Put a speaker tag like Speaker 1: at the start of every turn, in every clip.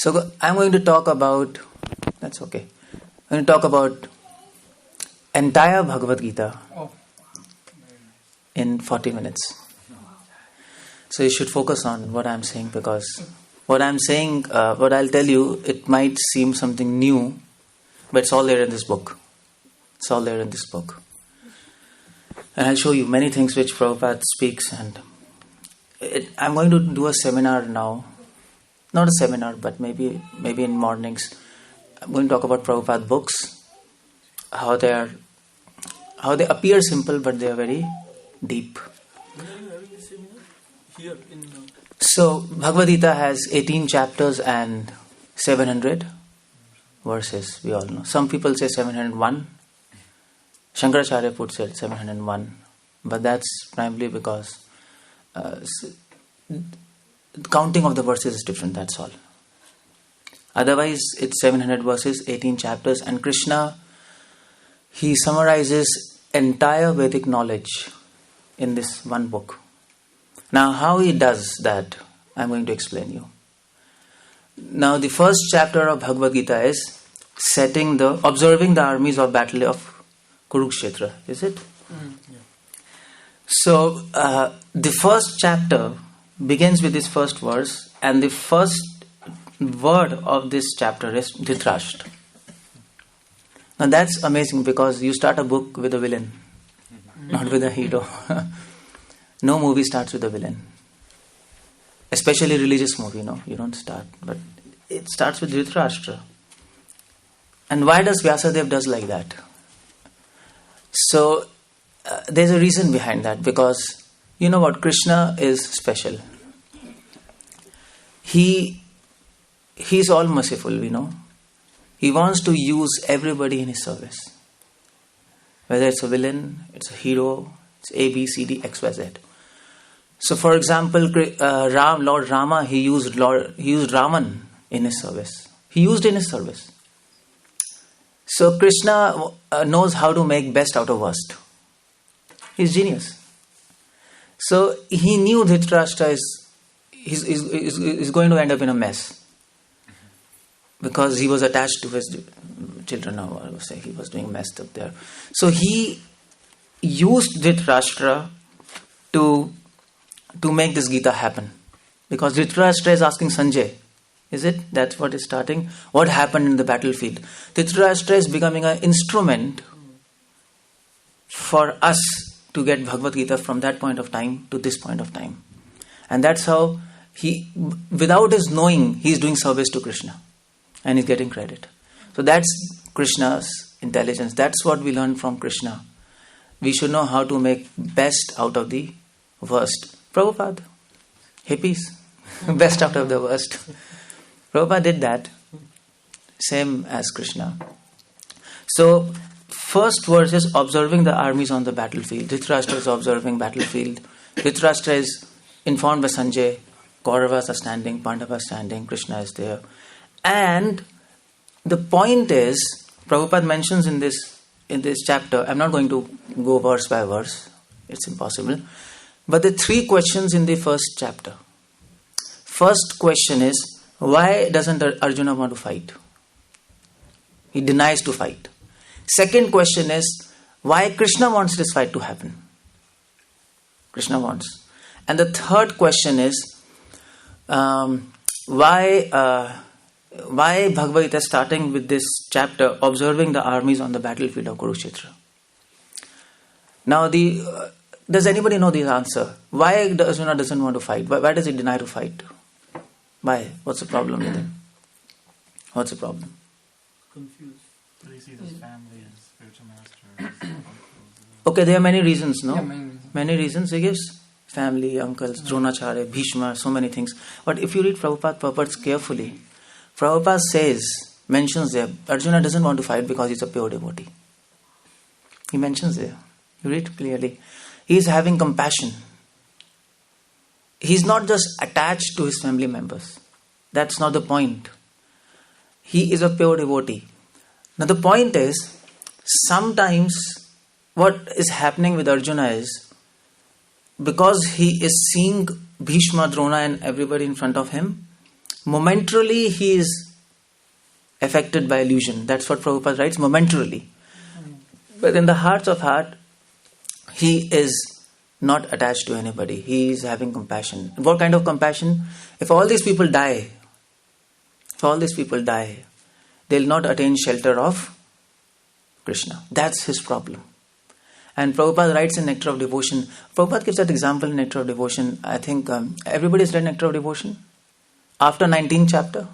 Speaker 1: So I'm going to talk about, that's okay, I'm going to talk about entire Bhagavad Gita in 40 minutes. So you should focus on what I'm saying, because what I'm saying, what I'll tell you, it might seem something new, but it's all there in this book. It's all there in this book. And I'll show you many things which Prabhupada speaks, and I'm going to do a seminar now. Not a seminar, but maybe in mornings. I'm going to talk about Prabhupada books, how they appear simple, but they are very deep.
Speaker 2: When are you having a seminar? Here in...
Speaker 1: So, Bhagavad Gita has 18 chapters and 700 verses, we all know. Some people say 701. Shankaracharya puts it 701. But that's primarily because the counting of the verses is different, that's all. Otherwise, it's 700 verses, 18 chapters, and Krishna, he summarizes entire Vedic knowledge in this one book. Now, how he does that, I'm going to explain you. Now, the first chapter of Bhagavad Gita is observing the armies of battle of Kurukshetra, is it?
Speaker 2: Yeah.
Speaker 1: So, the first chapter begins with this first verse, and the first word of this chapter is Dhritarashtra. Now that's amazing, because you start a book with a villain, not with a hero. No movie starts with a villain. Especially religious movie, no, you don't start. But it starts with Dhritarashtra. And why does Vyasadeva does like that? So there's a reason behind that, because you know what, Krishna is special. He's all merciful, we know. He wants to use everybody in his service. Whether it's a villain, it's a hero, it's A, B, C, D, X, Y, Z. So for example, Lord Rama, he used Raman in his service. He used in his service. So Krishna knows how to make best out of worst. He's genius. So he knew Dhritarashtra is going to end up in a mess, because he was attached to his children. Now I would say he was doing messed up there. So he used Dhritarashtra to make this Gita happen, because Dhritarashtra is asking Sanjay, is it? That's what is starting. What happened in the battlefield? Dhritarashtra is becoming an instrument for us to get Bhagavad Gita from that point of time to this point of time. And that's how without his knowing, he's doing service to Krishna. And he's getting credit. So that's Krishna's intelligence. That's what we learn from Krishna. We should know how to make best out of the worst. Prabhupada, hippies, best out of the worst. Prabhupada did that. Same as Krishna. So, first verse is observing the armies on the battlefield. Dhritarashtra is observing battlefield. Dhritarashtra is informed by Sanjay. Kauravas are standing, Pandavas standing, Krishna is there. And the point is, Prabhupada mentions in this chapter, I'm not going to go verse by verse, it's impossible, but the 3 questions in the first chapter. First question is, why doesn't Arjuna want to fight? He denies to fight. Second question is, why Krishna wants this fight to happen? Krishna wants. And the third question is, why Bhagavad Gita starting with this chapter, observing the armies on the battlefield of Kurukshetra? Now, does anybody know the answer? Why Arjuna doesn't want to fight? Why does he deny to fight? Why? What's the problem with him? What's the problem?
Speaker 2: Confused.
Speaker 3: He sees his family as spiritual masters.
Speaker 1: Okay, there are many reasons, no?
Speaker 3: Yeah, many reasons.
Speaker 1: Many reasons he gives. Family, uncles, Dronacharya, Bhishma, so many things. But if you read Prabhupada purports carefully, Prabhupada mentions there, Arjuna doesn't want to fight because he's a pure devotee. He mentions there. You read clearly. He is having compassion. He's not just attached to his family members. That's not the point. He is a pure devotee. Now the point is, sometimes what is happening with Arjuna is, because he is seeing Bhishma, Drona and everybody in front of him, momentarily he is affected by illusion. That's what Prabhupada writes, momentarily. But in the heart of heart, he is not attached to anybody. He is having compassion. What kind of compassion? If all these people die, they'll not attain shelter of Krishna. That's his problem. And Prabhupada writes in Nectar of Devotion. Prabhupada gives that example in Nectar of Devotion. I think everybody's read Nectar of Devotion? After 19th chapter?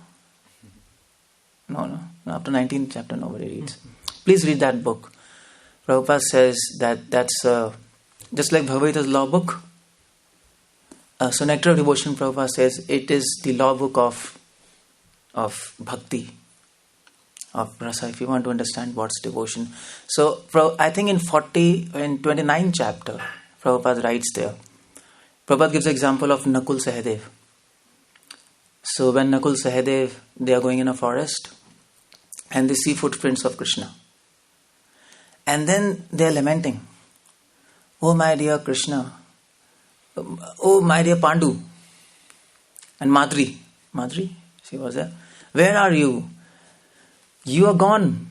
Speaker 1: No. After 19th chapter, nobody reads. Please read that book. Prabhupada says that's just like Bhagavad Gita's law book. So Nectar of Devotion, Prabhupada says, it is the law book of bhakti, of rasa, if you want to understand what's devotion. So I think in 29th chapter, Prabhupada writes there. Prabhupada gives the example of Nakul Sahadev. So when Nakul Sahadev, they are going in a forest and they see footprints of Krishna. And then they are lamenting. Oh my dear Krishna. Oh my dear Pandu. And Madri, she was there. Where are you? You are gone.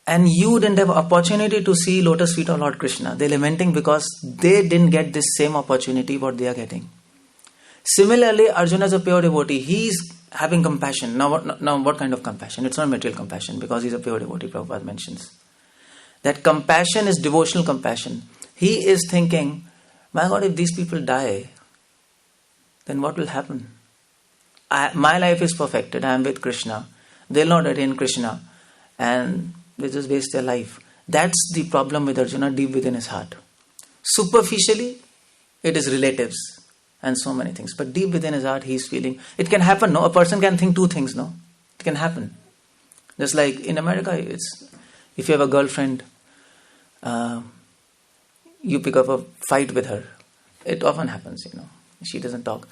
Speaker 1: And you didn't have opportunity to see lotus feet of Lord Krishna. They're lamenting because they didn't get this same opportunity what they are getting. Similarly, Arjuna is a pure devotee. He is having compassion. Now what kind of compassion? It's not material compassion because he's a pure devotee, Prabhupada mentions. That compassion is devotional compassion. He is thinking, my God, if these people die, then what will happen? My life is perfected. I am with Krishna. They'll not attain Krishna. And they just waste their life. That's the problem with Arjuna deep within his heart. Superficially, it is relatives and so many things. But deep within his heart, he is feeling, it can happen, no? A person can think two things, no? It can happen. Just like in America, if you have a girlfriend, you pick up a fight with her. It often happens, She doesn't talk.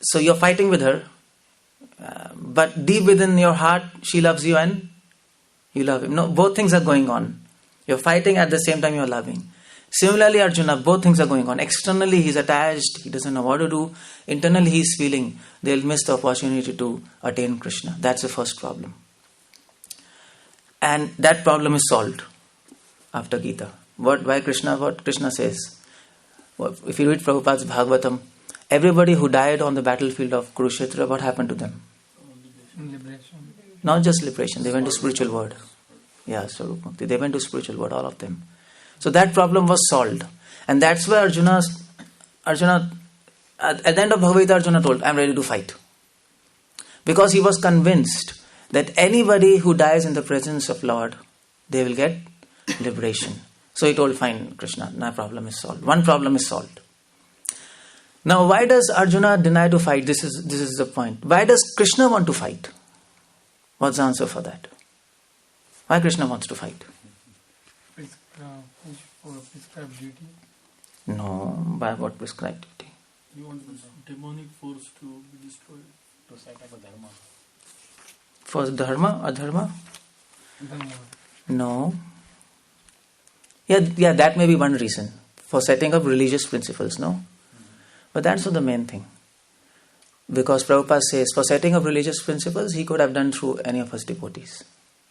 Speaker 1: So you're fighting with her, but deep within your heart, she loves you and you love him. No, both things are going on. You're fighting at the same time you're loving. Similarly, Arjuna, both things are going on. Externally, he's attached. He doesn't know what to do. Internally, he's feeling they'll miss the opportunity to attain Krishna. That's the first problem. And that problem is solved after Gita. What Krishna says. If you read Prabhupada's Bhagavatam, everybody who died on the battlefield of Kurukshetra, what happened to them?
Speaker 3: Liberation.
Speaker 1: Not just liberation, they went to spiritual world. Yeah, Swarup Mukti. They went to spiritual world, all of them. So that problem was solved. And that's why Arjuna, at the end of Bhagavad Gita, Arjuna told, I'm ready to fight. Because he was convinced that anybody who dies in the presence of Lord, they will get liberation. So he told, fine, Krishna, my problem is solved. One problem is solved. Now, why does Arjuna deny to fight? This is the point. Why does Krishna want to fight? What's the answer for that? Why Krishna wants to fight?
Speaker 3: For prescribed duty?
Speaker 1: No, by what prescribed duty?
Speaker 2: You want this demonic force to be destroyed.
Speaker 3: To set up a dharma.
Speaker 1: For dharma, adharma? No. Yeah, that may be one reason. For setting up religious principles, no? But that's not the main thing. Because Prabhupada says, for setting up religious principles, he could have done through any of his devotees.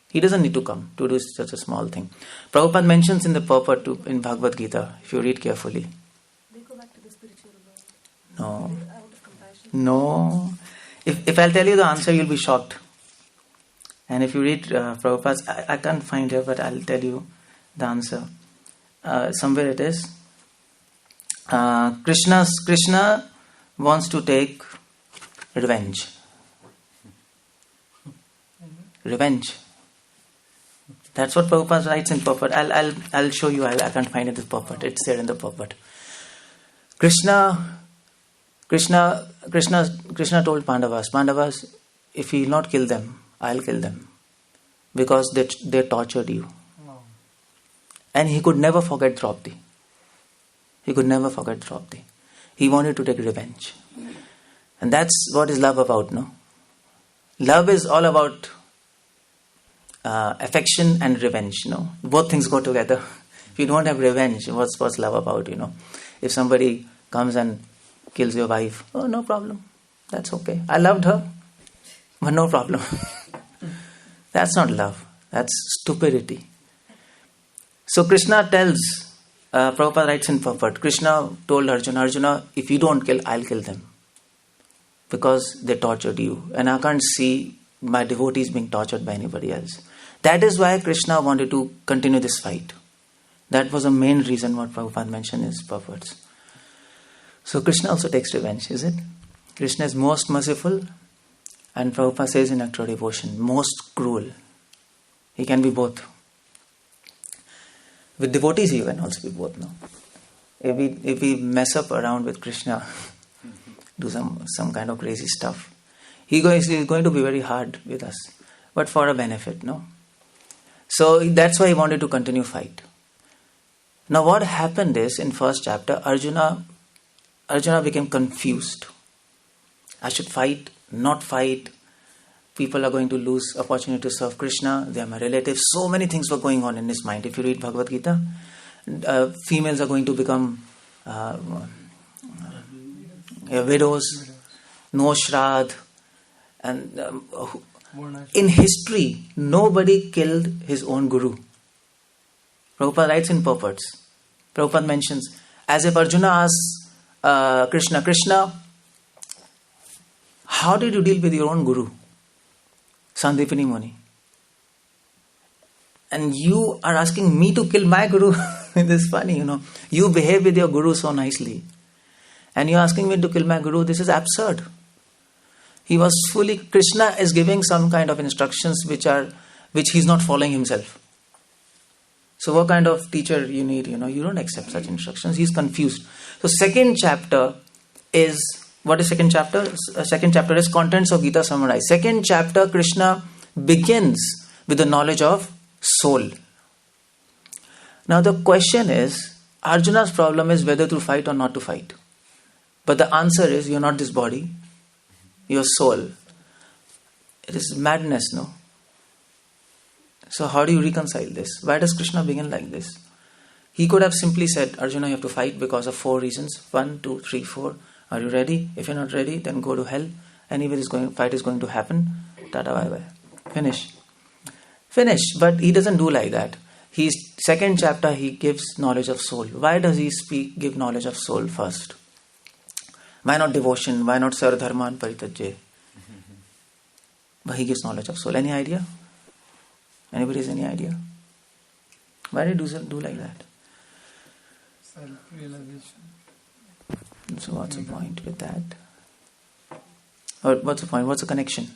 Speaker 1: He doesn't need to come to do such a small thing. Prabhupada mentions in the purport in Bhagavad Gita, if you read carefully.
Speaker 4: They go back to the spiritual world.
Speaker 1: No.
Speaker 4: Out of compassion.
Speaker 1: No. If I'll tell you the answer, you'll be shocked. And if you read Prabhupada's, I can't find here, but I'll tell you the answer. Somewhere it is. Krishna wants to take revenge. Revenge. That's what Prabhupada writes in purport. I'll show you. I can't find it in the purport. It's there in the purport. Krishna told Pandavas, if you will not kill them, I'll kill them. Because they tortured you.
Speaker 3: Wow.
Speaker 1: And he could never forget Draupadi. He wanted to take revenge. And that's what is love about, no? Love is all about affection and revenge, no? Both things go together. If you don't have revenge, what's love about, If somebody comes and kills your wife, oh, no problem. That's okay. I loved her. but no problem. That's not love. That's stupidity. So Krishna tells, Prabhupada writes in purport, Krishna told Arjuna, if you don't kill, I'll kill them. Because they tortured you. And I can't see my devotees being tortured by anybody else. That is why Krishna wanted to continue this fight. That was the main reason what Prabhupada mentioned in his purports. So Krishna also takes revenge, is it? Krishna is most merciful, and Prabhupada says in Active Devotion, most cruel. He can be both. With devotees he can also be both, no? If we mess up around with Krishna, do some kind of crazy stuff, he's going to be very hard with us, but for a benefit, no? So that's why he wanted to continue fight. Now what happened is, in first chapter, Arjuna became confused. I should fight, not fight. People are going to lose opportunity to serve Krishna. They are my relatives. So many things were going on in his mind. If you read Bhagavad Gita, females are going to become widows, no Shrad. And in history, nobody killed his own guru. Prabhupada writes in purports. Prabhupada mentions, as if Arjuna asks Krishna, how did you deal with your own guru, Sandipani Muni? And you are asking me to kill my guru. It is funny, You behave with your guru so nicely. And you are asking me to kill my guru. This is absurd. Krishna is giving some kind of instructions which he is not following himself. So what kind of teacher you need, you don't accept such instructions. He is confused. So second chapter is, what is second chapter? Second chapter is contents of Gita summarized. Second chapter, Krishna begins with the knowledge of soul. Now the question is, Arjuna's problem is whether to fight or not to fight. But the answer is, you're not this body, your soul. It is madness, no? So how do you reconcile this? Why does Krishna begin like this? He could have simply said, Arjuna, you have to fight because of 4 reasons. 1, 2, 3, 4. Are you ready? If you're not ready, then go to hell. Anyway, fight is going to happen. Tata bye bye. Finish. But he doesn't do like that. Second chapter, he gives knowledge of soul. Why does he give knowledge of soul first? Why not devotion? Why not Sarvadharman Parityajya? But he gives knowledge of soul. Any idea? Anybody has any idea? Why did he do like that?
Speaker 3: Self-realization.
Speaker 1: So what's the point with that? Or what's the point? What's the connection?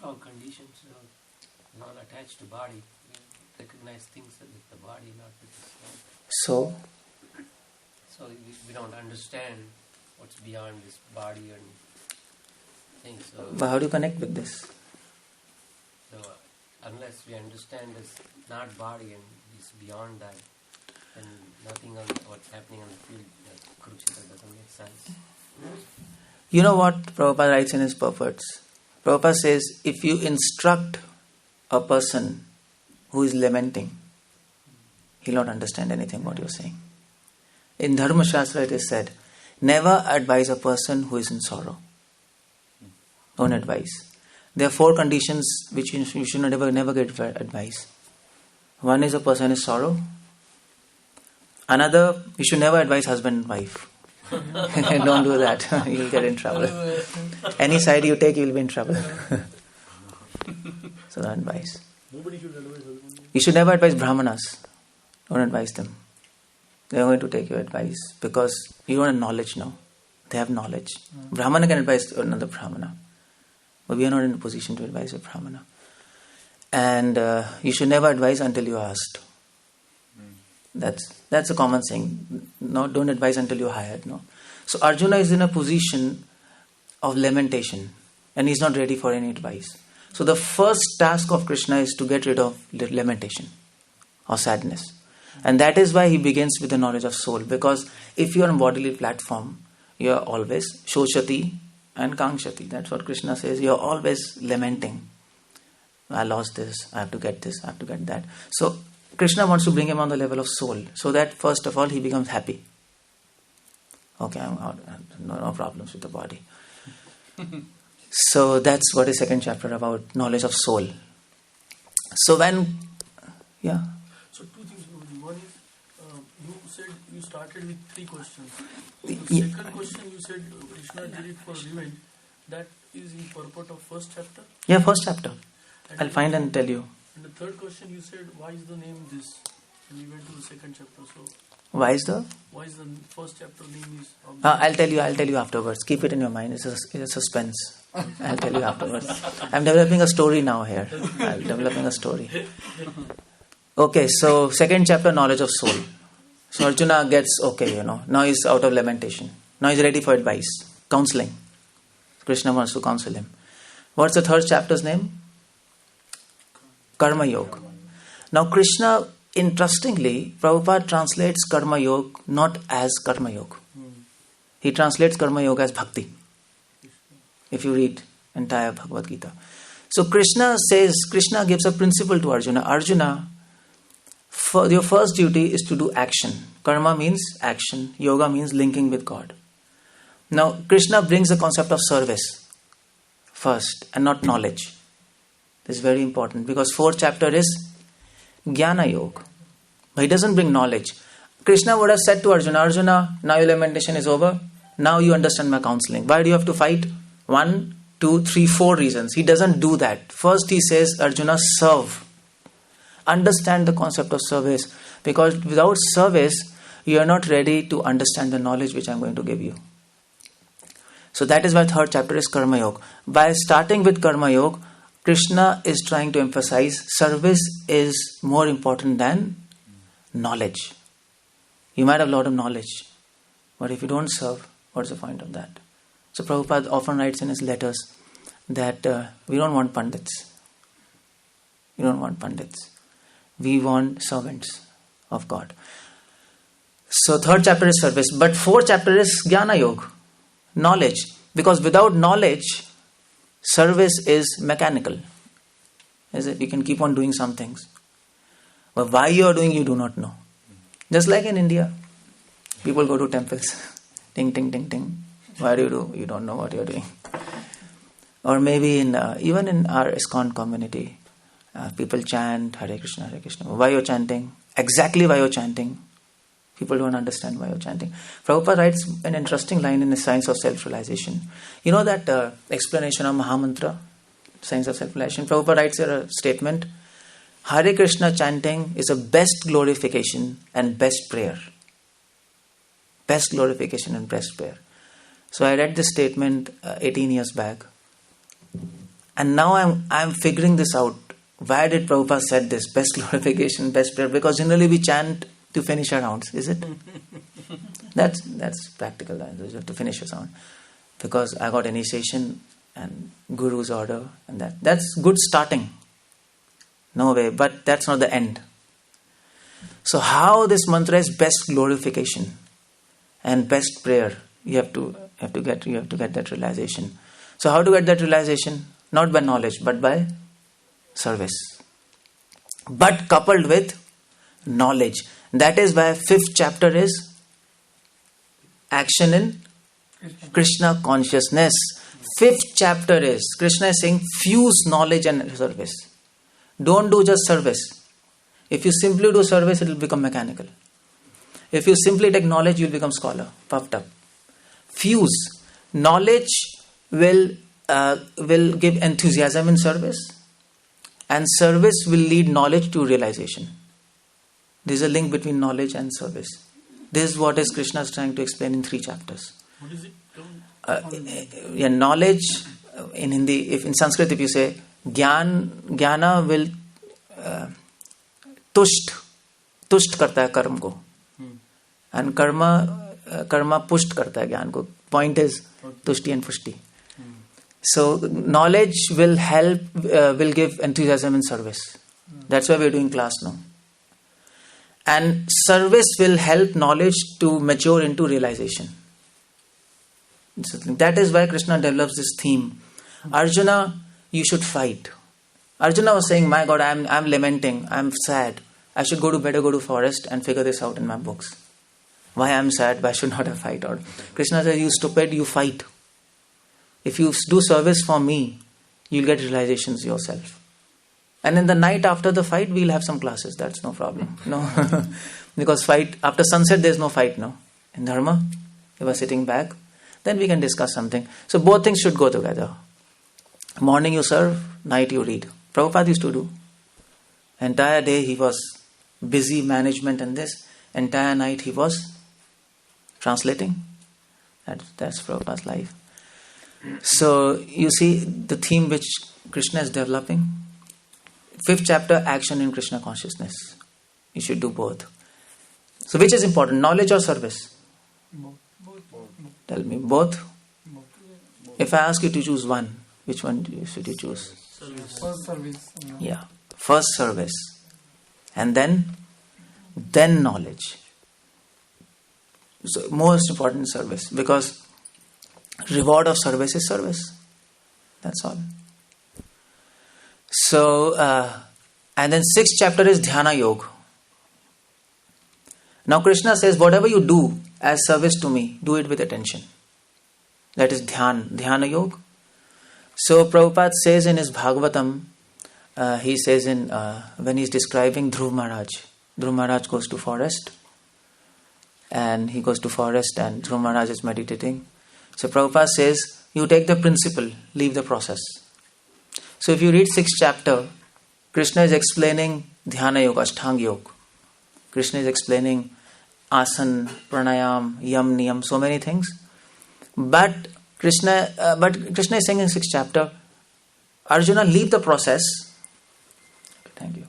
Speaker 5: All conditions are not attached to body. We recognize things with the body, not with the soul. So we don't understand what's beyond this body and things.
Speaker 1: But how do you connect with this?
Speaker 5: So unless we understand this not body and is beyond that, then nothing on what's happening on the field, Kurukshetra, doesn't make sense.
Speaker 1: You know what Prabhupada writes in his purports? Prabhupada says, if you instruct a person who is lamenting, he'll not understand anything what you're saying. In Dharma Shastra it is said, never advise a person who is in sorrow. Don't advise. There are 4 conditions which you should never get advice. One is a person is sorrow. Another, you should never advise husband and wife. Don't do that. You'll get in trouble. Any side you take, you'll be in trouble. So don't advise.
Speaker 2: Nobody should advise husband.
Speaker 1: You should never advise Brahmanas. Don't advise them. They are going to take your advice because you don't have knowledge now. They have knowledge. Brahmana can advise another Brahmana. But we are not in a position to advise a Brahmana. And you should never advise until you are asked. That's a common saying. No, don't advise until you're hired. No. So Arjuna is in a position of lamentation and he's not ready for any advice. So the first task of Krishna is to get rid of lamentation or sadness. And that is why he begins with the knowledge of soul. Because if you are on bodily platform, you are always shoshati and kangshati. That's what Krishna says. You are always lamenting. I lost this, I have to get this, I have to get that. So Krishna wants to bring him on the level of soul, so that first of all he becomes happy. Okay, I'm out. No problems with the body. So that's what is second chapter about, knowledge of soul. So when, yeah.
Speaker 2: So two things, Guruji. One is, you said you started with 3 questions. The
Speaker 1: Yeah.
Speaker 2: second question you said Krishna did it for revenge. That is in purport of first chapter.
Speaker 1: Yeah, first chapter.
Speaker 2: And
Speaker 1: I'll find and tell you.
Speaker 2: And the third question you said, why is the name this? And we went to the second chapter. So
Speaker 1: Why is the?
Speaker 2: why is the first chapter name is?
Speaker 1: I'll tell you afterwards. Keep it in your mind. It's a suspense. I'll tell you afterwards. I'm developing a story now here. I'm developing a story. Okay, so second chapter, knowledge of soul. So Arjuna gets okay, Now he's out of lamentation. Now he's ready for advice, counseling. Krishna wants to counsel him. What's the third chapter's name? Karma Yoga. Now Krishna, interestingly, Prabhupada translates Karma Yoga not as Karma Yoga. He translates Karma Yoga as Bhakti. If you read entire Bhagavad Gita. So Krishna gives a principle to Arjuna. Arjuna, your first duty is to do action. Karma means action. Yoga means linking with God. Now Krishna brings the concept of service first and not knowledge. This is very important because fourth chapter is Jnana Yoga. But he doesn't bring knowledge. Krishna would have said to Arjuna, Arjuna, now your lamentation is over. Now you understand my counseling. Why do you have to fight? 1, 2, 3, 4 reasons. He doesn't do that. First he says, Arjuna, serve. Understand the concept of service. Because without service, you are not ready to understand the knowledge which I am going to give you. So that is why third chapter is Karma Yoga. By starting with Karma Yoga, Krishna is trying to emphasize service is more important than knowledge. You might have a lot of knowledge, but if you don't serve, what's the point of that? So Prabhupada often writes in his letters that we don't want pandits. We don't want pandits. We want servants of God. So third chapter is service, but fourth chapter is Jnana Yoga, knowledge. Because without knowledge, service is mechanical. Is it? You can keep on doing some things. But why you are doing, you do not know. Just like in India, people go to temples. Ting, ting, ting, ting. Why do you do? You don't know what you are doing. Or maybe even in our ISKCON community, people chant Hare Krishna, Hare Krishna. Why you are chanting? Exactly why you are chanting. People don't understand why you are chanting. Prabhupada writes an interesting line in the Science of Self-Realization. You know that explanation of Mahamantra, Science of Self-Realization? Prabhupada writes here a statement. Hare Krishna chanting is a best glorification and best prayer. Best glorification and best prayer. So I read this statement 18 years back. And now I'm figuring this out. Why did Prabhupada said this? Best glorification, best prayer. Because generally we chant to finish our rounds, is it? That's practical, to finish a round. Because I got initiation and Guru's order and that's good starting. No way, but that's not the end. So how this mantra is best glorification and best prayer? You have to get that realization. So how to get that realization? Not by knowledge, but by service. But coupled with knowledge. That is why fifth chapter is action in Krishna Consciousness. Fifth chapter is Krishna is saying fuse knowledge and service. Don't do just service. If you simply do service, it will become mechanical. If you simply take knowledge, you will become scholar, puffed up. Fuse. Knowledge will give enthusiasm in service, and service will lead knowledge to realization. There is a link between knowledge and service. This is what is Krishna is trying to explain in 3 chapters.
Speaker 2: What is it?
Speaker 1: Knowledge in Hindi, if in Sanskrit, if you say Jnana will tusht karta hai karma ko, and karma pushed karta hai jnana ko. Point is tushti and pushti. So knowledge will help, will give enthusiasm in service. That's why we're doing class now. And service will help knowledge to mature into realization. That is why Krishna develops this theme. Arjuna, you should fight. Arjuna was saying, my God, I'm lamenting, I'm sad. I should go to forest and figure this out in my books. Why I'm sad, why should not I fight? Or Krishna says, you stupid, you fight. if you do service for me, you'll get realizations yourself. And in the night after the fight, we'll have some classes. That's no problem. No, because fight after sunset, there's no fight. No, in Dharma, if we're sitting back, then we can discuss something. So both things should go together. Morning you serve, night you read. Prabhupada used to do. Entire day he was busy management and this. Entire night he was translating. That's Prabhupada's life. So you see the theme which Krishna is developing. 5th chapter, action in Krishna consciousness. You should do both. So which is important, knowledge or service?
Speaker 3: Both.
Speaker 1: Tell me, both? If I ask you to choose one, which one should you choose?
Speaker 3: First service.
Speaker 1: Yeah. First service. And then knowledge. So most important service. Because reward of service is service. That's all. So, and then 6th chapter is Dhyana Yoga. Now Krishna says, whatever you do as service to me, do it with attention. That is Dhyana Yoga. So Prabhupada says in his Bhagavatam, he says when he's describing Dhruv Maharaj goes to forest, and he goes to forest and Dhruv Maharaj is meditating. So Prabhupada says, you take the principle, leave the process. So if you read 6th chapter, Krishna is explaining Dhyana Yoga, Ashtanga Yoga. Krishna is explaining Asan, Pranayam, Yam, Niyam, so many things. But Krishna is saying in 6th chapter, Arjuna, leave the process. Thank you.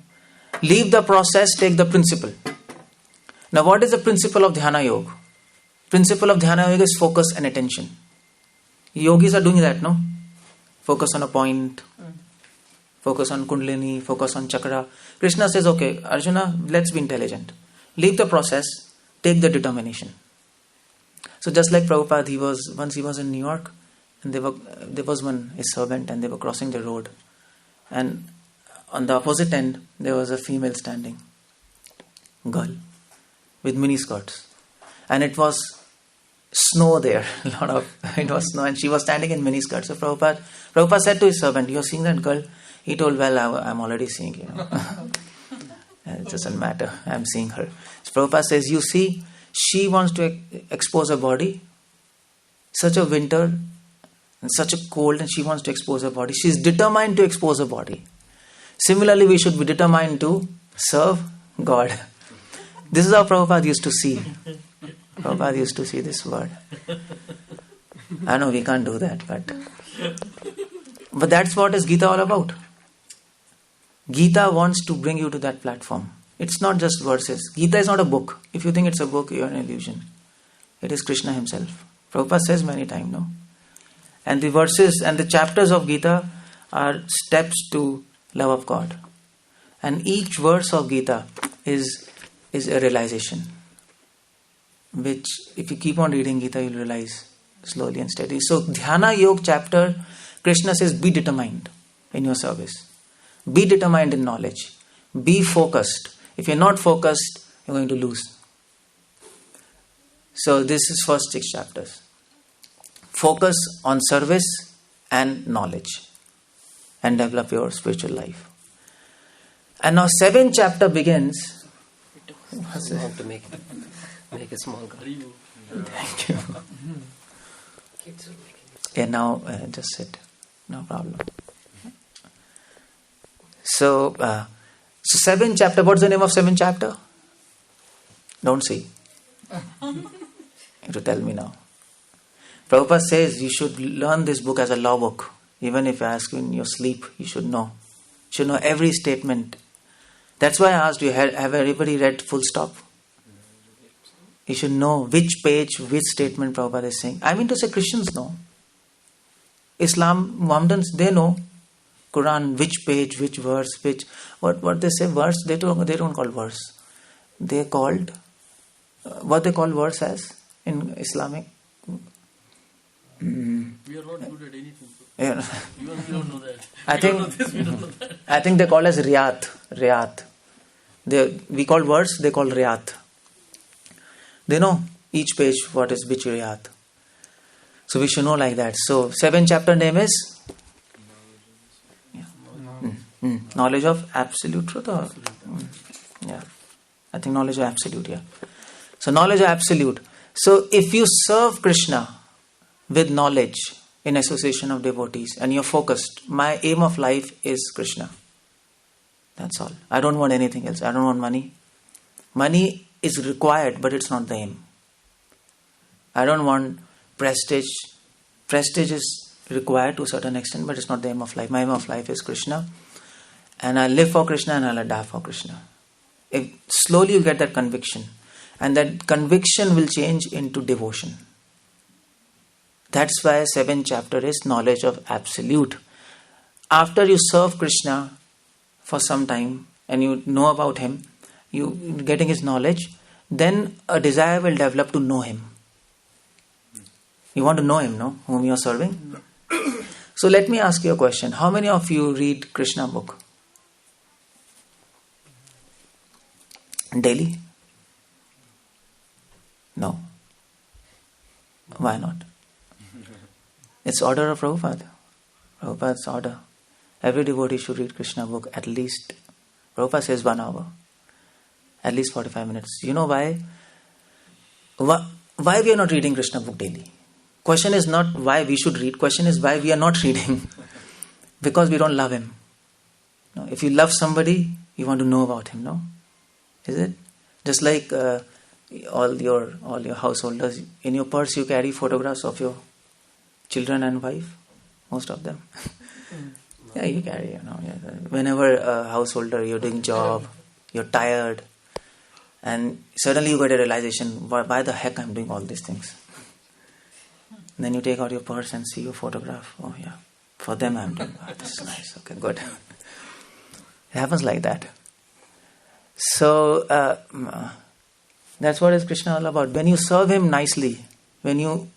Speaker 1: Leave the process, take the principle. Now what is the principle of Dhyana Yoga? Principle of Dhyana Yoga is focus and attention. Yogis are doing that, no? Focus on a point, focus on Kundalini, focus on Chakra. Krishna says, okay, Arjuna, let's be intelligent. Leave the process, take the determination. So just like Prabhupada, once he was in New York, and there was his servant, and they were crossing the road. And on the opposite end, there was a female standing, girl, with mini skirts. And it was snow there, it was snow, and she was standing in mini skirts. So Prabhupada said to his servant, you're seeing that girl? He told, well, I'm already seeing, It doesn't matter, I'm seeing her. So Prabhupada says, you see, she wants to expose her body, such a winter, and such a cold, and she wants to expose her body. She's determined to expose her body. Similarly, we should be determined to serve God. This is how Prabhupada used to see. Prabhupada used to see this word. I know we can't do that, but that's what is Gita all about. Gita wants to bring you to that platform. It's not just verses. Gita is not a book. If you think it's a book, you're an illusion. It is Krishna himself. Prabhupada says many times, no? And the verses and the chapters of Gita are steps to love of God. And each verse of Gita is a realization, which if you keep on reading Gita, you'll realize slowly and steady. So Dhyana Yoga chapter, Krishna says, be determined in your service. Be determined in knowledge. Be focused. If you're not focused, you're going to lose. So this is first 6 chapters. Focus on service and knowledge, and develop your spiritual life. And now 7th chapter begins.
Speaker 5: I have to make a small girl.
Speaker 1: Thank you.
Speaker 5: Kids are making it.
Speaker 1: Yeah, now just sit. No problem. So 7th chapter, what's the name of 7th chapter? Don't see. You have to tell me now. Prabhupada says you should learn this book as a law book. Even if I ask you in your sleep, you should know. You should know every statement. That's why I asked you, have everybody read full stop? You should know which page, which statement Prabhupada is saying. I mean to say Christians know. Islam, Mohammedans, they know. Quran, which page, which verse, what they say verse, they don't call verse. They called, what they call verse as in Islamic.
Speaker 2: We are not good at anything.
Speaker 1: Yeah.
Speaker 2: We don't know that.
Speaker 1: I think they call as riyat. We call words, they call riyat. They know each page what is which riyat. So we should know like that. So 7th chapter name is knowledge of absolute truth. Or, yeah, I think knowledge of absolute. Yeah. So knowledge of absolute. So if you serve Krishna with knowledge in association of devotees and you're focused, my aim of life is Krishna. That's all. I don't want anything else. I don't want money. Money is required, but it's not the aim. I don't want prestige. Prestige is required to a certain extent, but it's not the aim of life. My aim of life is Krishna. And I live for Krishna and I'll die for Krishna. If slowly you get that conviction, and that conviction will change into devotion. That's why 7th chapter is knowledge of absolute. After you serve Krishna for some time and you know about him, you getting his knowledge, then a desire will develop to know him. You want to know him, no? Whom you are serving? So let me ask you a question. How many of you read Krishna book? Daily? No. Why not? It's order of Prabhupada. Prabhupada's order. Every devotee should read Krishna book at least, Prabhupada says 1 hour. At least 45 minutes. You know why? Why we are not reading Krishna book daily? Question is not why we should read. Question is why we are not reading. Because we don't love him. No? If you love somebody, you want to know about him, no? Is it? Just like all your householders, in your purse you carry photographs of your children and wife, most of them. Yeah, you carry, Yeah. Whenever a householder, you're doing job, you're tired, and suddenly you get a realization, why the heck I'm doing all these things? And then you take out your purse and see your photograph. Oh yeah, for them I'm doing, this is nice, okay, good. It happens like that. So, that's what is Krishna all about. When you serve him nicely, when you,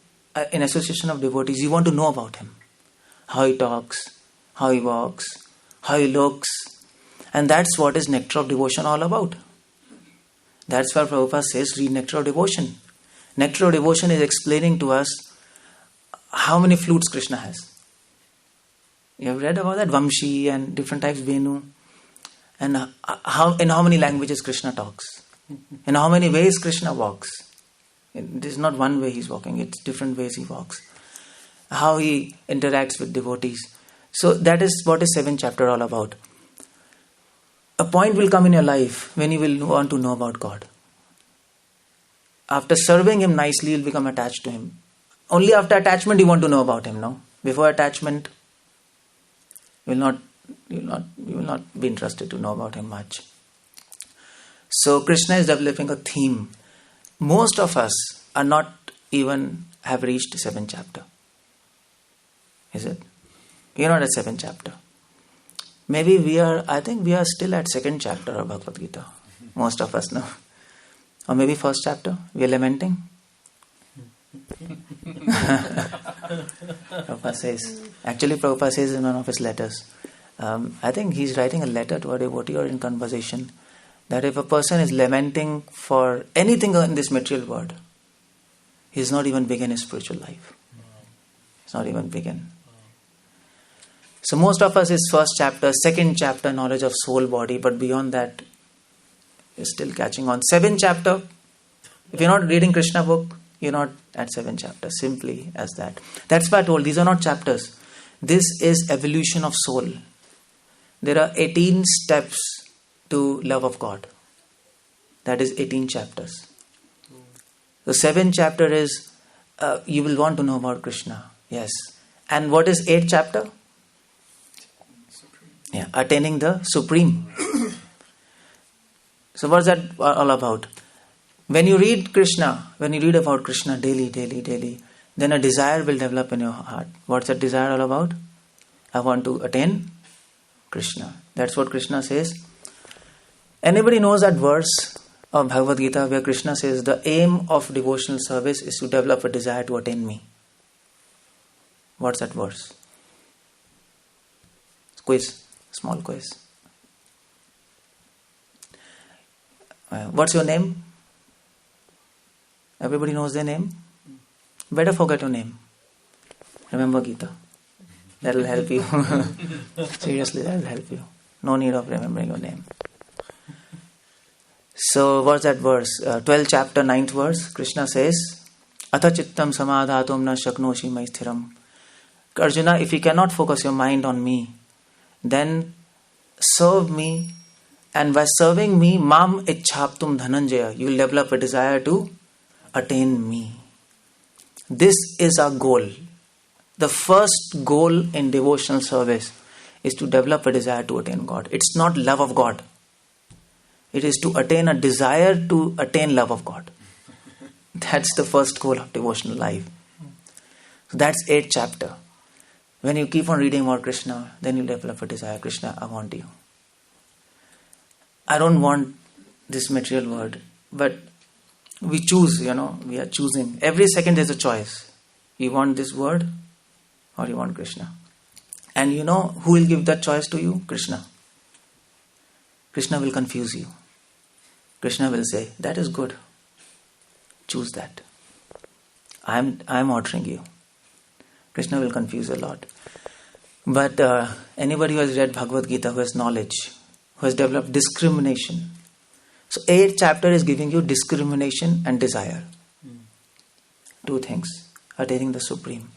Speaker 1: in association of devotees, you want to know about him. How he talks, how he walks, how he looks. And that's what is Nectar of Devotion all about. That's why Prabhupada says, read Nectar of Devotion. Nectar of Devotion is explaining to us how many flutes Krishna has. You have read about that? Vamshi and different types, Venu. And in how many languages Krishna talks. In how many ways Krishna walks. It is not one way he's walking, it's different ways he walks. How he interacts with devotees. So that is what is 7th chapter all about. A point will come in your life when you will want to know about God. After serving him nicely, you'll become attached to him. Only after attachment you want to know about him, no? Before attachment, you will not be interested to know about him much. So Krishna is developing a theme. Most of us are not even have reached 7th chapter. Is it? We are not at 7th chapter. Maybe I think we are still at 2nd chapter of Bhagavad Gita. Most of us know. Or maybe 1st chapter. We are lamenting. Prabhupada says in one of his letters, I think he's writing a letter to a devotee or in conversation, that if a person is lamenting for anything in this material world, he's not even begin his spiritual life. He's not even begin. So most of us is 1st chapter, 2nd chapter, knowledge of soul, body, but beyond that, is still catching on. 7th chapter, if you're not reading Krishna book, you're not at 7th chapter, simply as that. That's why I told, these are not chapters. This is evolution of soul. There are 18 steps to love of God. That is 18 chapters. The 7th chapter is, you will want to know about Krishna. Yes. And what is 8th chapter? Yeah, attaining the Supreme. So what's that all about? When you read Krishna, when you read about Krishna daily, then a desire will develop in your heart. What's that desire all about? I want to attain Krishna. That's what Krishna says. Anybody knows that verse of Bhagavad Gita where Krishna says the aim of devotional service is to develop a desire to attain me? What's that verse? Quiz. Small quiz. What's your name? Everybody knows their name? Better forget your name. Remember Gita. That will help you. Seriously, that will help you. No need of remembering your name. So, what's that verse? 12th chapter, 9th verse. Krishna says, Atha chittam samadhatum na shaknoshi mai sthiram. Arjuna, if you cannot focus your mind on me, then serve me, and by serving me, mam ichhaptum dhananjaya, you will develop a desire to attain me. This is our goal. The first goal in devotional service is to develop a desire to attain God. It's not love of God. It is to attain a desire to attain love of God. That's the first goal of devotional life. So that's 8th chapter. When you keep on reading about Krishna, then you develop a desire. Krishna, I want you. I don't want this material world, but we choose, we are choosing. Every second there's a choice. You want this word or you want Krishna. And you know who will give that choice to you? Krishna. Krishna will confuse you. Krishna will say, that is good. Choose that. I'm ordering you. Krishna will confuse a lot. But anybody who has read Bhagavad Gita, who has knowledge, who has developed discrimination. So 8th chapter is giving you discrimination and desire. Two things. Attaining the Supreme.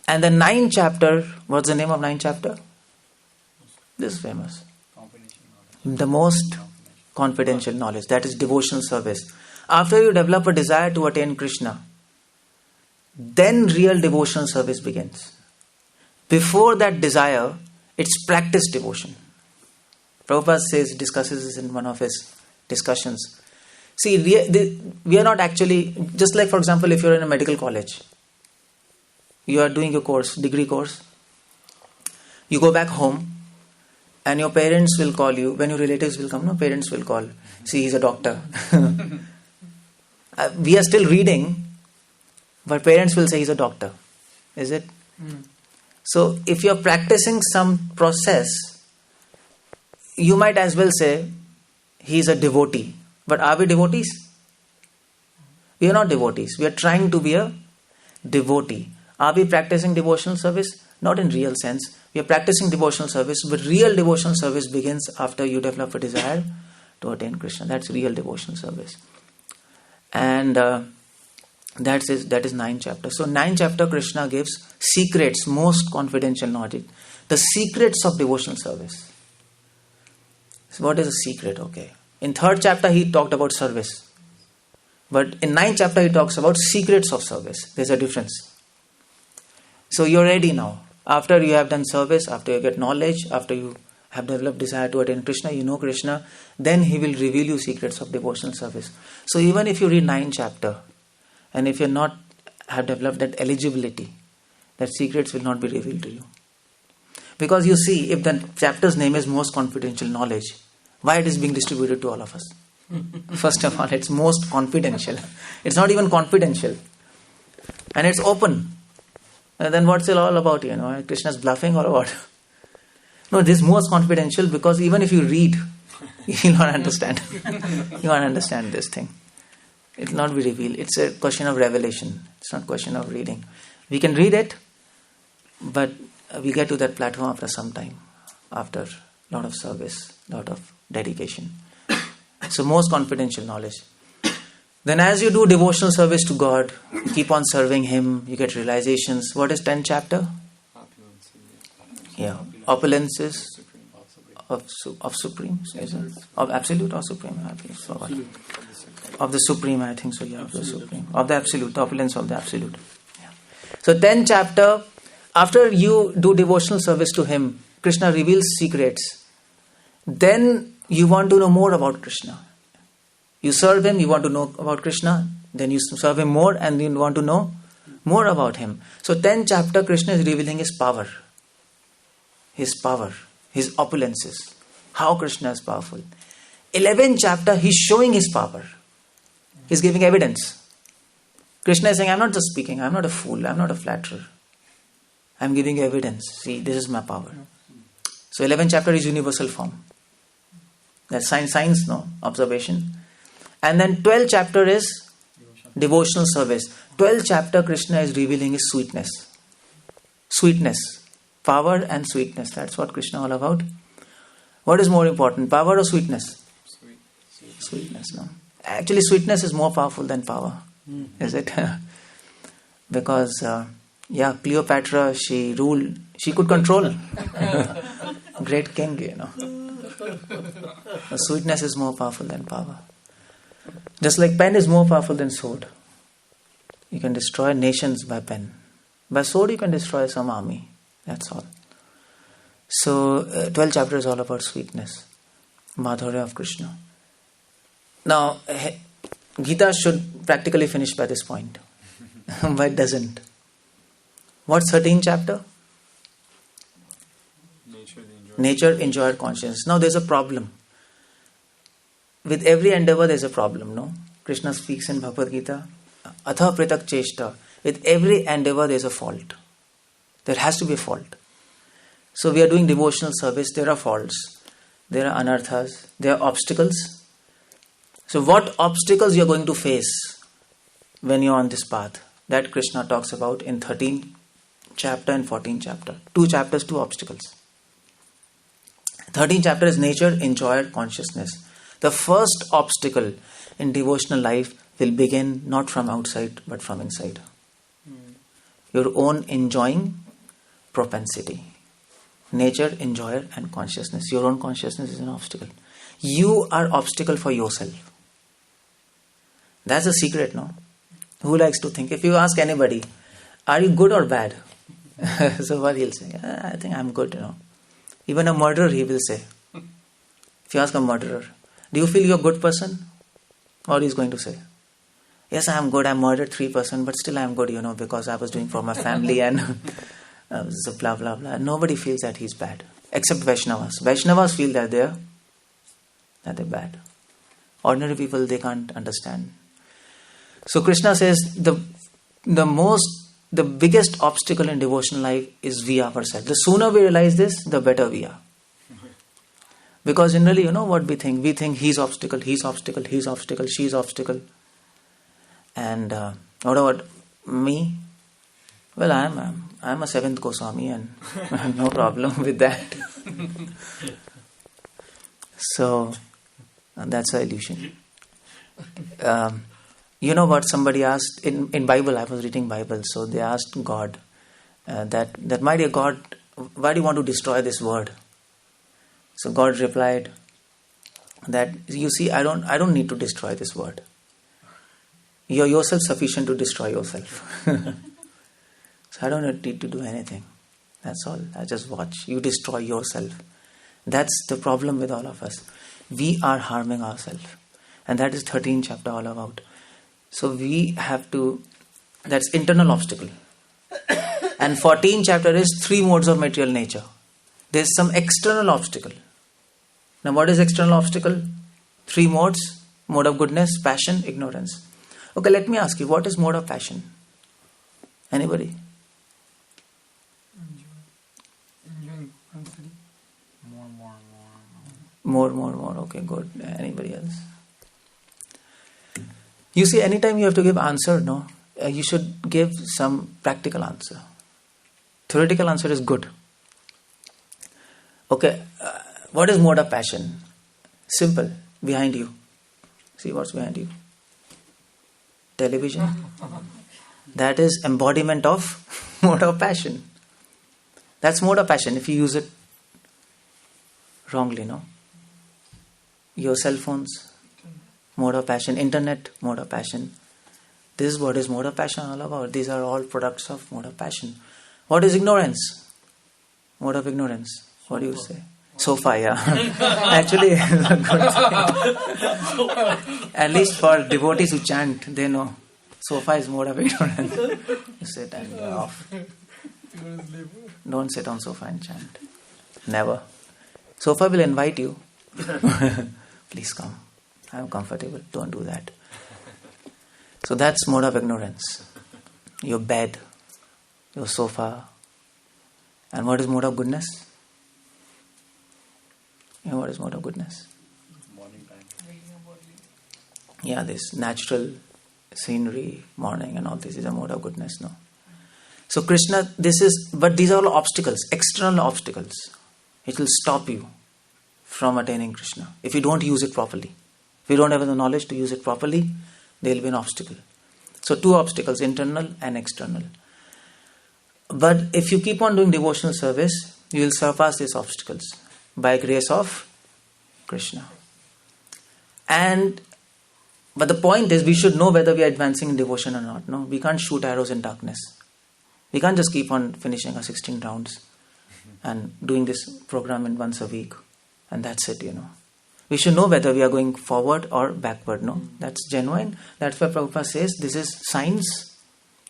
Speaker 1: And the 9th chapter, what's the name of 9th chapter? This is famous. The most confidential knowledge. That is devotional service. After you develop a desire to attain Krishna, then real devotional service begins. Before that desire, it's practice devotion. Prabhupada discusses this in one of his discussions. See, we are not actually, just like for example, if you're in a medical college, you are doing your course, degree course, you go back home, and your parents will call you, when your relatives will come, parents will call, see, he's a doctor. We are still reading, but parents will say he's a doctor. Is it? So, if you're practicing some process, you might as well say, he's a devotee. But are we devotees? We are not devotees. We are trying to be a devotee. Are we practicing devotional service? Not in real sense. We are practicing devotional service, but real devotional service begins after you develop a desire to attain Krishna. That's real devotional service. And that is 9th chapter. So 9th chapter, Krishna gives secrets, most confidential knowledge. The secrets of devotional service. So what is a secret? Okay. In 3rd chapter, he talked about service. But in 9th chapter, he talks about secrets of service. There's a difference. So you're ready now. After you have done service, after you get knowledge, after you have developed desire to attain Krishna, you know Krishna, then he will reveal you secrets of devotional service. So even if you read 9th chapter, and if you're not have developed that eligibility, that secrets will not be revealed to you. Because you see, if the chapter's name is most confidential knowledge, why it is being distributed to all of us? First of all, it's most confidential. It's not even confidential. And it's open. And then what's it all about? Krishna's bluffing or what? No, this is most confidential because even if you read, you will not understand. You won't understand this thing. It will not be revealed. It's a question of revelation. It's not a question of reading. We can read it, but we get to that platform after some time, after a lot of service, a lot of dedication. So most confidential knowledge. Then as you do devotional service to God, you keep on serving Him, you get realizations. What is 10th chapter? Yeah. Opulences of Supreme. Is it? Of Absolute or Supreme? Of the Supreme, I think so. Yeah, of the Supreme. Of the Absolute. The opulence of the Absolute. Yeah. So 10th chapter, after you do devotional service to Him, Krishna reveals secrets. Then you want to know more about Krishna. You serve Him, you want to know about Krishna, then you serve Him more and you want to know more about Him. So 10th chapter, Krishna is revealing His power, His opulences, how Krishna is powerful. 11th chapter, He's showing His power. He's giving evidence. Krishna is saying, I'm not just speaking, I'm not a fool, I'm not a flatterer. I'm giving you evidence. See, this is my power. So 11th chapter is universal form. That's science, no? Observation. And then 12th chapter is devotional service. 12th chapter, Krishna is revealing His sweetness. Sweetness. Power and sweetness. That's what Krishna all about. What is more important, power or sweetness? Sweetness, no. Actually, sweetness is more powerful than power. Is it? Because, Cleopatra, she ruled, she could control. Great king, The sweetness is more powerful than power. Just like pen is more powerful than sword. You can destroy nations by pen. By sword you can destroy some army. That's all. So, 12th chapter is all about sweetness. Madhurya of Krishna. Now, Gita should practically finish by this point. But it doesn't. What's 13th chapter? Nature, enjoyer, consciousness. Now there's a problem. With every endeavor there's a problem, no? Krishna speaks in Bhagavad Gita, Atha pritak cheshta. With every endeavor there's a fault. There has to be a fault. So we are doing devotional service, there are faults. There are anarthas, there are obstacles. So what obstacles you are going to face when you are on this path? That Krishna talks about in 13th chapter and 14th chapter. 2 chapters, 2 obstacles. 13th chapter is nature, enjoyer, consciousness. The first obstacle in devotional life will begin not from outside but from inside. Your own enjoying propensity. Nature, enjoyer and consciousness. Your own consciousness is an obstacle. You are obstacle for yourself. That's a secret, no? Who likes to think? If you ask anybody, are you good or bad? So what he'll say? I think I'm good, Even a murderer, he will say. If you ask a murderer, do you feel you're a good person? What he's going to say? Yes, I'm good. I murdered 3%, but still I'm good, because I was doing for my family and so blah, blah, blah. Nobody feels that he's bad. Except Vaishnavas. Vaishnavas feel that they're bad. Ordinary people, they can't understand. So Krishna says the biggest obstacle in devotional life is we ourselves. The sooner we realize this, the better we are. Because generally, what we think? We think he's obstacle, she's obstacle. And what about me? Well, I'm a 7th Goswami and no problem with that. So, that's an illusion. You know what somebody asked in Bible? I was reading Bible, so they asked God that my dear God, why do you want to destroy this world? So God replied that, you see, I don't need to destroy this world. You're yourself sufficient to destroy yourself. So I don't need to do anything. That's all. I just watch. You destroy yourself. That's the problem with all of us. We are harming ourselves. And that is 13th chapter all about. So we have to, that's internal obstacle. And 14th chapter is 3 modes of material nature. There's some external obstacle. Now what is external obstacle? 3 modes. Mode of goodness, passion, ignorance. Okay, let me ask you, what is mode of passion? Anybody?
Speaker 3: Enjoying propensity.
Speaker 1: More. Okay, good. Anybody else? You see, anytime you have to give answer, you should give some practical answer. Theoretical answer is good. Okay, what is mode of passion? Simple. Behind you. See what's behind you? Television. That is embodiment of mode of passion. That's mode of passion if you use it wrongly, Your cell phones, mode of passion. Internet, mode of passion. This is what is mode of passion all about. These are all products of mode of passion. What is ignorance? Mode of ignorance. What do you say? Sofa, yeah. Actually, at least for devotees who chant, they know. Sofa is mode of ignorance. You sit and you're off. Don't sit on sofa and chant. Never. Sofa will invite you. Please come. I'm comfortable. Don't do that. So that's mode of ignorance. Your bed, your sofa. And what is mode of goodness? What is mode of goodness?
Speaker 6: Morning time.
Speaker 1: Yeah, this natural scenery, morning and all this is a mode of goodness, So Krishna, but these are all obstacles, external obstacles. It will stop you from attaining Krishna if you don't use it properly. If you don't have the knowledge to use it properly, there will be an obstacle. So 2 obstacles, internal and external. But if you keep on doing devotional service, you will surpass these obstacles by grace of Krishna. But the point is, we should know whether we are advancing in devotion or not. No, we can't shoot arrows in darkness. We can't just keep on finishing our 16 rounds and doing this program in once a week, and that's it, We should know whether we are going forward or backward, no? That's genuine. That's why Prabhupada says this is science.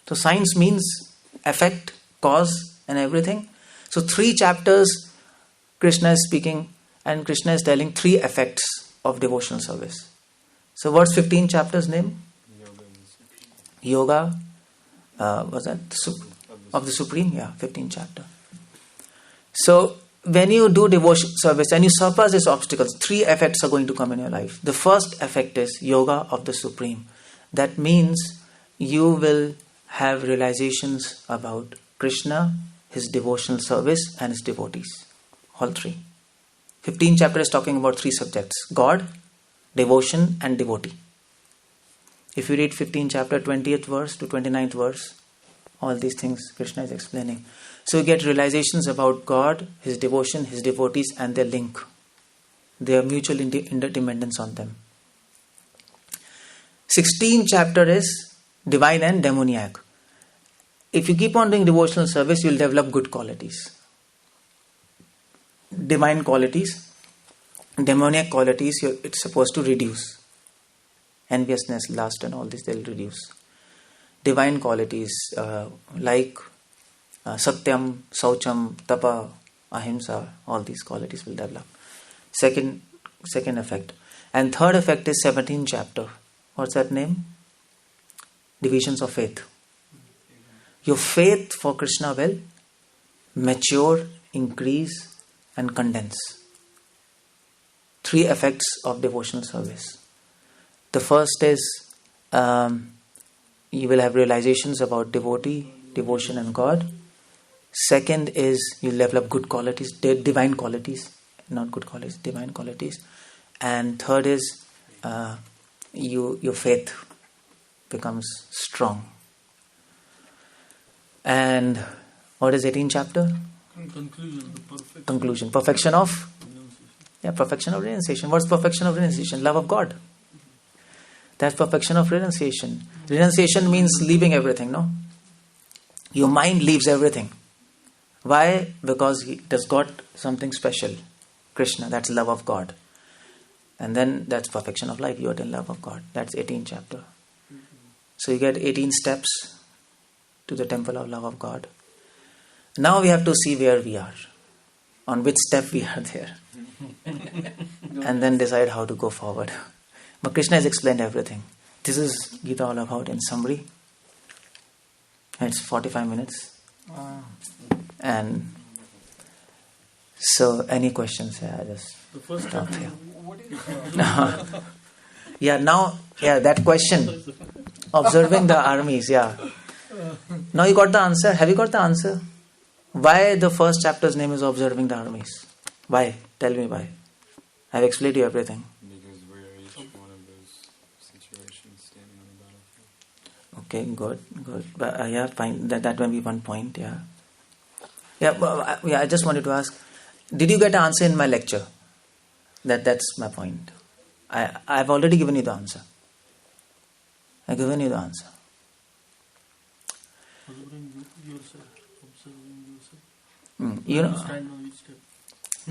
Speaker 1: So science means effect, cause and everything. So 3 chapters Krishna is speaking, and Krishna is telling 3 effects of devotional service. So what's 15 chapters name? Yoga. Was that of the Supreme? Yeah, 15 chapter. So when you do devotional service and you surpass these obstacles, 3 effects are going to come in your life. The first effect is yoga of the Supreme. That means you will have realizations about Krishna, his devotional service and his devotees. All 3. 15 chapter is talking about 3 subjects: God, devotion and devotee. If you read 15 chapter 20th verse to 29th verse, all these things Krishna is explaining. So you get realizations about God, his devotion, his devotees and their link. Their mutual interdependence on them. 16th chapter is divine and demoniac. If you keep on doing devotional service, you will develop good qualities. Divine qualities, demoniac qualities, it's supposed to reduce. Enviousness, lust and all this, they'll reduce. Divine qualities like satyam, saucham, tapa, ahimsa, all these qualities will develop. Second effect. And third effect is 17th chapter. What's that name? Divisions of faith. Your faith for Krishna will mature, increase and condense. 3 effects of devotional service. The first is you will have realizations about devotee, devotion and God. Second is you develop good qualities, divine qualities, not good qualities, divine qualities. And third is your faith becomes strong. And what is 18th chapter? Conclusion. Perfection of? Perfection of renunciation. What's perfection of renunciation? Love of God. That's perfection of renunciation. Renunciation means leaving everything, no? Your mind leaves everything. Why? Because it has got something special. Krishna, that's love of God. And then that's perfection of life. You are in love of God. That's 18th chapter. So you get 18 steps to the temple of love of God. Now we have to see where we are. On which step we are there. And then decide how to go forward. But Krishna has explained everything. This is Gita all about in summary. It's 45 minutes. And so any questions? I just stop here. That question. Observing the armies, Now you got the answer. Have you got the answer? Why the first chapter's name is Observing the Armies? Why? Tell me why. I've explained to you everything.
Speaker 6: Because we're each one of those situations standing on the battlefield.
Speaker 1: Okay, good. But, fine. That may be one point, I just wanted to ask, did you get an answer in my lecture? That's my point. I've already given you the answer. I've given you the answer.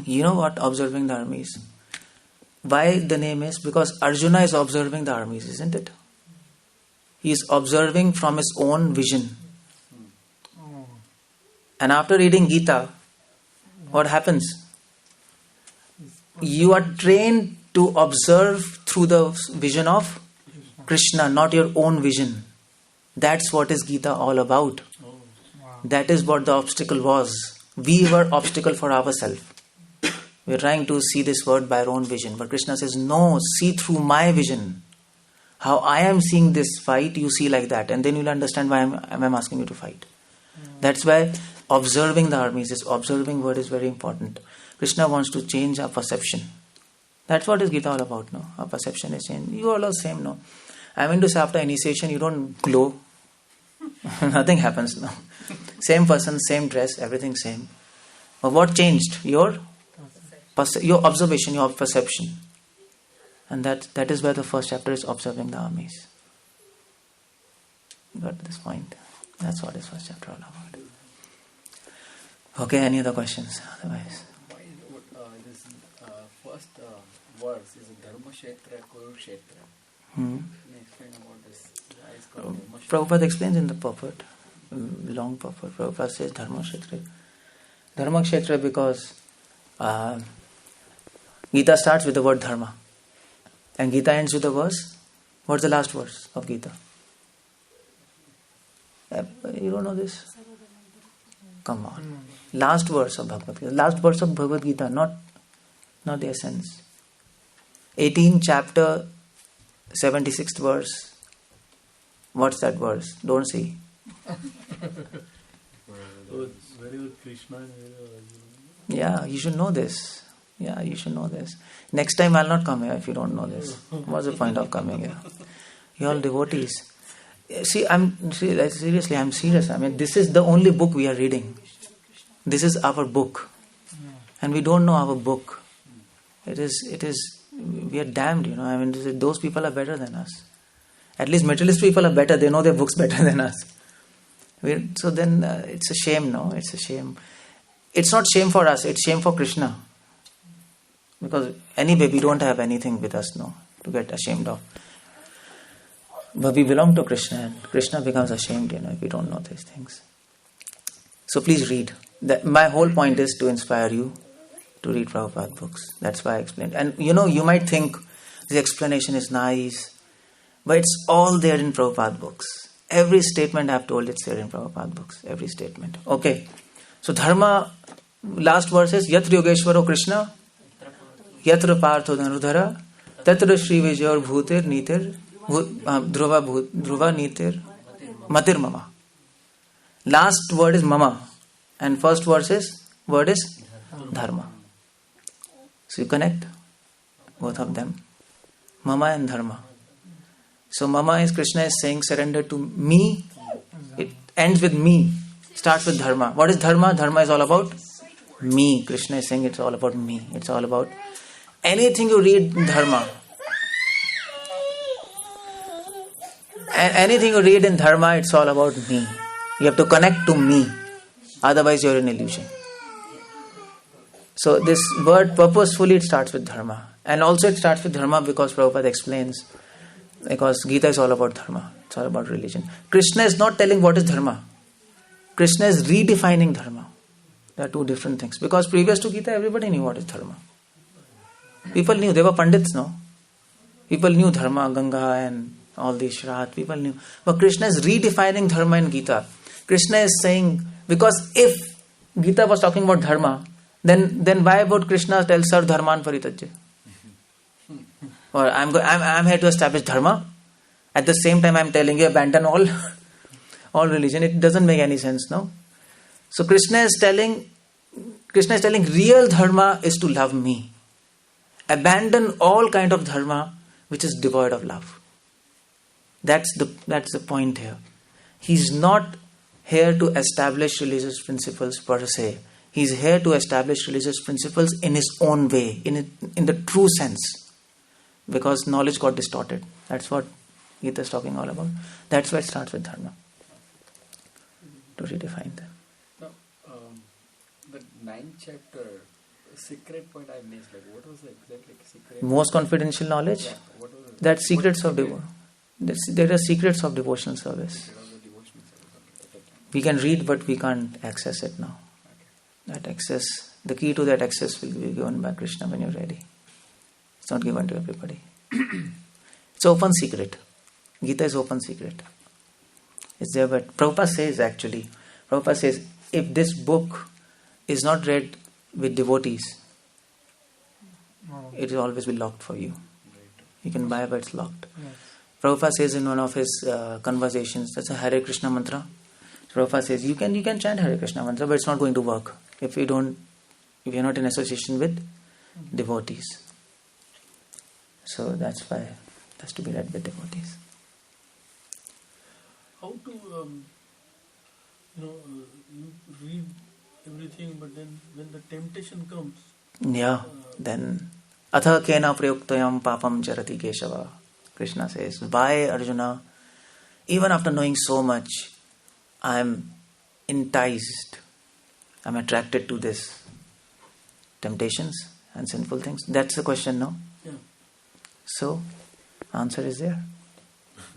Speaker 1: You know what observing the armies? Why the name is? Because Arjuna is observing the armies, isn't it? He is observing from his own vision. And after reading Gita, what happens? You are trained to observe through the vision of Krishna, not your own vision. That's what is Gita all about. That is what the obstacle was. We were obstacle for ourselves. We are trying to see this world by our own vision. But Krishna says, no, see through my vision. How I am seeing this fight, you see like that. And then you'll understand why I'm asking you to fight. That's why observing the armies, this observing word is very important. Krishna wants to change our perception. That's what is Gita all about, no? Our perception is changed. You all are same, no? I mean to say, after initiation, you don't glow. Nothing happens, no? Same person, same dress, everything same. But what changed? Your observation, your perception. And that is where the first chapter is observing the armies. Got to this point. That's what is first chapter all about. Okay, any other questions? Otherwise.
Speaker 6: Why this first verse is Dharma Kshetra, Kurukshetra? Can you explain about this? Why it's called Dharma Kshetra?
Speaker 1: Prabhupada explains in the purport, long purport. Prabhupada says Dharma Kshetra. Dharma Kshetra because Gita starts with the word Dharma. And Gita ends with the verse. What's the last verse of Gita? You don't know this? Come on. Last verse of Bhagavad Gita. Last verse of Bhagavad Gita, not the essence. 18th chapter, 76th verse. What's that verse? Don't see.
Speaker 2: Very Krishna.
Speaker 1: Yeah, you should know this. Yeah, you should know this. Next time I'll not come here if you don't know this. What's the point of coming here? You're all devotees. See, I'm serious. I mean, this is the only book we are reading. This is our book. And we don't know our book. It is, we are damned, you know. I mean, those people are better than us. At least materialist people are better. They know their books better than us. So then it's a shame, no? It's a shame. It's not shame for us. It's shame for Krishna. Because anyway, we don't have anything with us, no, to get ashamed of. But we belong to Krishna, and Krishna becomes ashamed, you know, if we don't know these things. So please read. My whole point is to inspire you to read Prabhupada books. That's why I explained. And you know, you might think the explanation is nice, but it's all there in Prabhupada books. Every statement I've told, it's there in Prabhupada books. Every statement. Okay. So Dharma, last verse is Yatra Yogeshwaro Krishna, Yatra Partho Dhanurdhara, Tatra Shri Vijayar Bhutir Nitir, Dhruva Nitir, Matir Mama. Last word is Mama. And first word is Dharma. So you connect both of them. Mama and Dharma. So Mama is Krishna is saying surrender to me. It ends with me. Starts with Dharma. What is Dharma? Dharma is all about me. Krishna is saying it's all about me. It's all about anything you read in Dharma. Anything you read in Dharma, it's all about me. You have to connect to me. Otherwise, you're in illusion. So this word, purposefully, it starts with Dharma. And also it starts with Dharma because Prabhupada explains. Because Gita is all about Dharma. It's all about religion. Krishna is not telling what is Dharma. Krishna is redefining Dharma. There are two different things. Because previous to Gita, everybody knew what is Dharma. People knew. They were Pandits, no? People knew Dharma, Ganga and all these Shraddh. People knew. But Krishna is redefining Dharma in Gita. Krishna is saying, because if Gita was talking about Dharma, then why would Krishna tell Sar Dharman Paritajya? Or I'm here to establish Dharma. At the same time, I'm telling you abandon all religion. It doesn't make any sense, no? So Krishna is telling real Dharma is to love me. Abandon all kind of Dharma which is devoid of love. That's the point here. He's not here to establish religious principles per se. He's here to establish religious principles in his own way, in the true sense. Because knowledge got distorted. That's what Gita is talking all about. That's why it starts with Dharma. To redefine them.
Speaker 6: Now, the 9th chapter, secret point I missed. Like, what was the exactly secret?
Speaker 1: Most confidential knowledge?
Speaker 6: Yeah, what was it?
Speaker 1: That's secrets of devotion. There are secrets of devotional service. We can read, but we can't access it now. That access, the key to that access will be given by Krishna when you're ready. It's not given to everybody. It's open secret. Gita is open secret. It's there, but Prabhupada says, if this book is not read with devotees, it will always be locked for you. You can buy, but it's locked.
Speaker 3: Yes.
Speaker 1: Prabhupada says in one of his conversations, that's a Hare Krishna mantra. Prabhupada says you can chant Hare Krishna mantra, but it's not going to work if you're not in association with devotees. So that's why it has to be read with devotees.
Speaker 2: How to, you read everything, but then when the temptation comes,
Speaker 1: then atha kena prayuktayam papam charati Keshava. Krishna says, why, Arjuna, even after knowing so much, I am enticed, I am attracted to this temptations and sinful things? That's the question, no?
Speaker 2: Yeah.
Speaker 1: So, answer is there.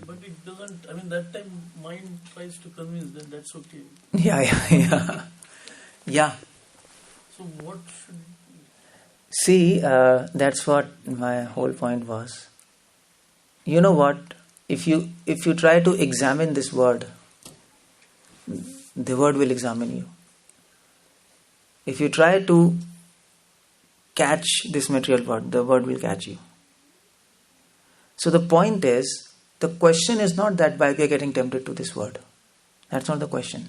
Speaker 2: But it doesn't, that time mind tries to convince that that's okay.
Speaker 1: Yeah.
Speaker 2: So what should...
Speaker 1: See, that's what my whole point was. You know what? If you try to examine this word, the word will examine you. If you try to catch this material word, the word will catch you. So the point is, the question is not that why we are getting tempted to this word. That's not the question.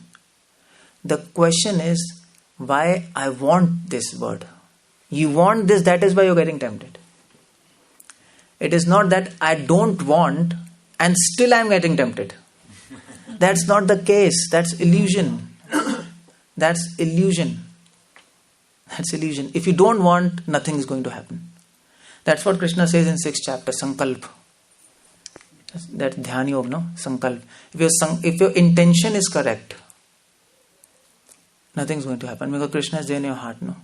Speaker 1: The question is why I want this word. You want this, that is why you're getting tempted. It is not that I don't want and still I'm getting tempted. That's not the case. That's illusion. That's illusion. If you don't want, nothing is going to happen. That's what Krishna says in 6th chapter, Sankalp. That Dhyan Yoga, no? Sankalp. If your intention is correct, nothing is going to happen because Krishna is there in your heart, no?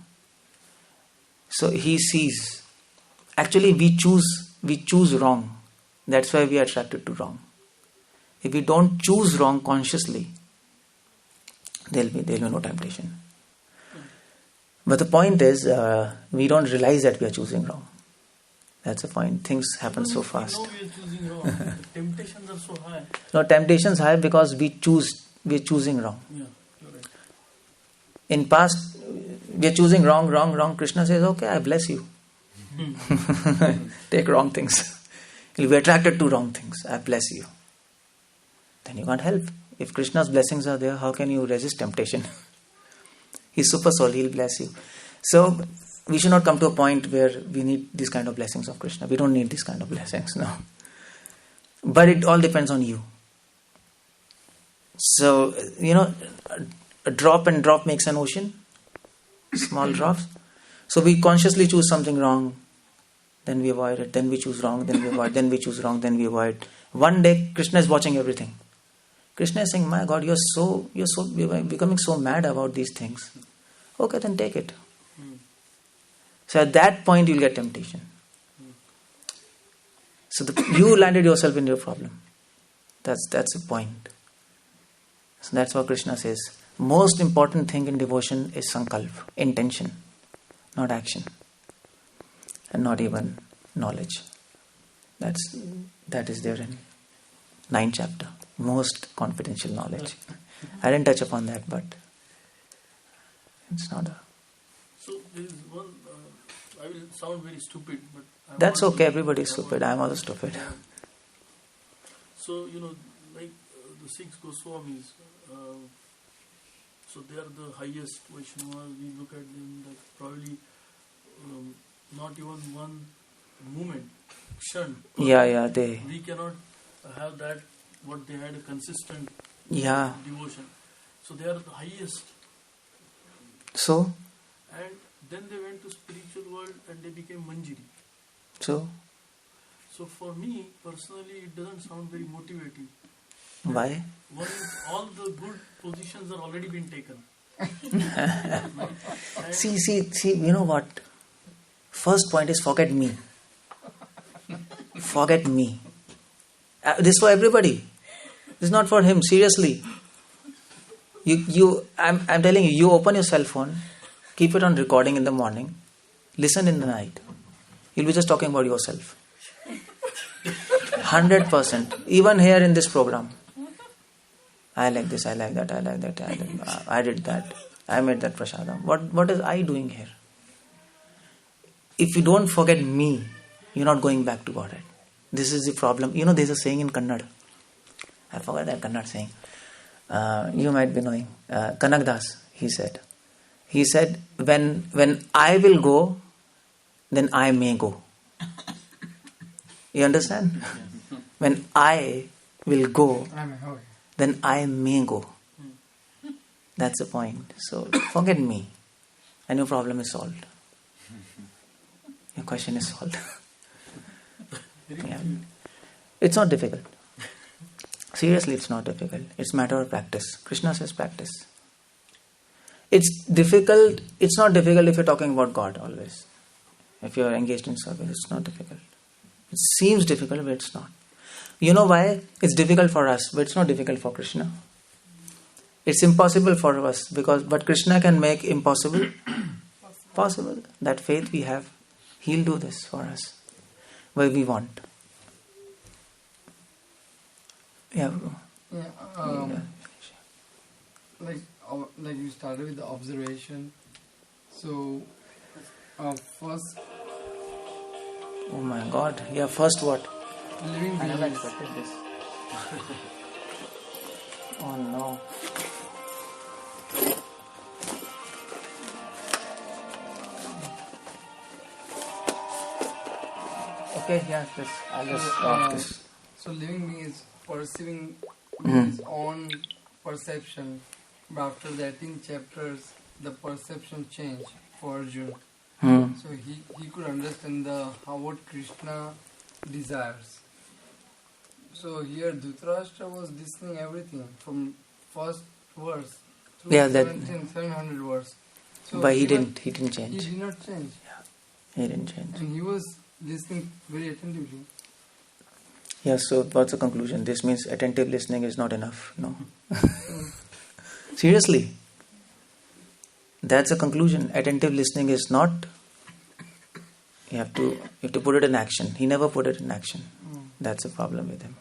Speaker 1: So he sees. Actually, we choose wrong. That's why we are attracted to wrong. If we don't choose wrong consciously, there will be no temptation. But the point is, we don't realize that we are choosing wrong. That's the point. Things happen so fast.
Speaker 2: We know we are choosing wrong. The temptations are so high.
Speaker 1: No, temptations high because we're choosing wrong.
Speaker 2: Yeah, you're right.
Speaker 1: In past, we are choosing wrong. Krishna says, okay, I bless you. Take wrong things. You'll be attracted to wrong things. I bless you. Then you can't help. If Krishna's blessings are there, how can you resist temptation? He's super soul, he'll bless you. So, we should not come to a point where we need these kind of blessings of Krishna. We don't need these kind of blessings, no. But it all depends on you. So, a drop and drop makes an ocean. Small drops. So we consciously choose something wrong, then we avoid it, then we choose wrong, then we avoid, then we choose wrong, then we avoid. One day, Krishna is watching everything. Krishna is saying, my God, you're becoming so mad about these things. Okay, then take it. So at that point, you'll get temptation. So you landed yourself in your problem. That's the point. So that's what Krishna says. Most important thing in devotion is sankalp, intention, not action, and not even knowledge. That is there in 9th chapter. Most confidential knowledge. I didn't touch upon that, but it's not a...
Speaker 2: So there is one, I will sound very stupid, but...
Speaker 1: That's okay, everybody is stupid. I am also stupid.
Speaker 2: So, like the 6 Goswamis, so they are the highest Vaishnavas. We look at them like probably not even one moment, kshan.
Speaker 1: They...
Speaker 2: We cannot have that, what they had, a consistent devotion. So they are the highest.
Speaker 1: So?
Speaker 2: And then they went to spiritual world and they became Manjiri.
Speaker 1: So
Speaker 2: for me, personally, it doesn't sound very motivating.
Speaker 1: Why?
Speaker 2: One is all the good positions are already been taken.
Speaker 1: See, you know what? First point is forget me. Forget me. This is for everybody. This is not for him, seriously. I'm telling you, you open your cell phone, keep it on recording in the morning, listen in the night. You'll be just talking about yourself. 100%. Even here in this program. I like this, I like that, I did that. I made that prasadam. What is I doing here? If you don't forget me, you're not going back to Godhead. This is the problem. There's a saying in Kannada. I forgot that Kannada saying. You might be knowing. Kanakdas, he said, when I will go, then I may go. You understand? When I will go, then I may go. That's the point. So forget me, and your problem is solved. Your question is solved. Yeah. It's not difficult. Seriously, it's not difficult. It's a matter of practice. Krishna says practice. It's difficult. It's not difficult if you're talking about God always. If you're engaged in service, it's not difficult. It seems difficult, but it's not. You know why? It's difficult for us, but it's not difficult for Krishna. It's impossible for us but Krishna can make impossible possible. That faith we have, He'll do this for us where we want. Yeah.
Speaker 3: Like you started with the observation. So first.
Speaker 1: Oh my God! Yeah. First what?
Speaker 3: Living beings.
Speaker 1: I never expected this. Oh no. Okay, yeah, I'll just off this.
Speaker 3: So living being is perceiving his own perception, but after the 18 chapters, the perception changed for Arjuna. So he could understand what Krishna desires. So here Dhritarashtra was listening everything from first verse through 700 verse. So
Speaker 1: but he didn't change.
Speaker 3: He did not change.
Speaker 1: Yeah, he didn't change.
Speaker 3: And he was listening very attentively.
Speaker 1: Yeah, so what's the conclusion? This means attentive listening is not enough, no? Seriously. That's a conclusion. Attentive listening is not. You have to put it in action. He never put it in action. That's the problem with him.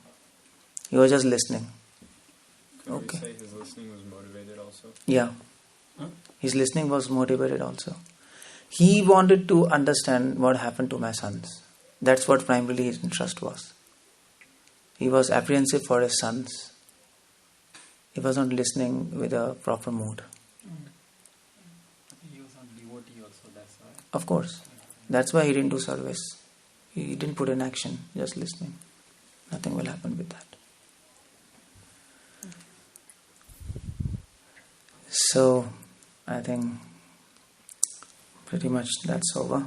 Speaker 1: He was just listening.
Speaker 7: Could we say his listening was motivated also?
Speaker 1: Yeah. His listening was motivated also. He wanted to understand what happened to my sons. That's what primarily his interest was. He was apprehensive for his sons. He was not listening with a proper mood.
Speaker 6: He was a devotee also, that's why.
Speaker 1: Of course. That's why he didn't do service. He didn't put in action, just listening. Nothing will happen with that. So, I think pretty much that's over.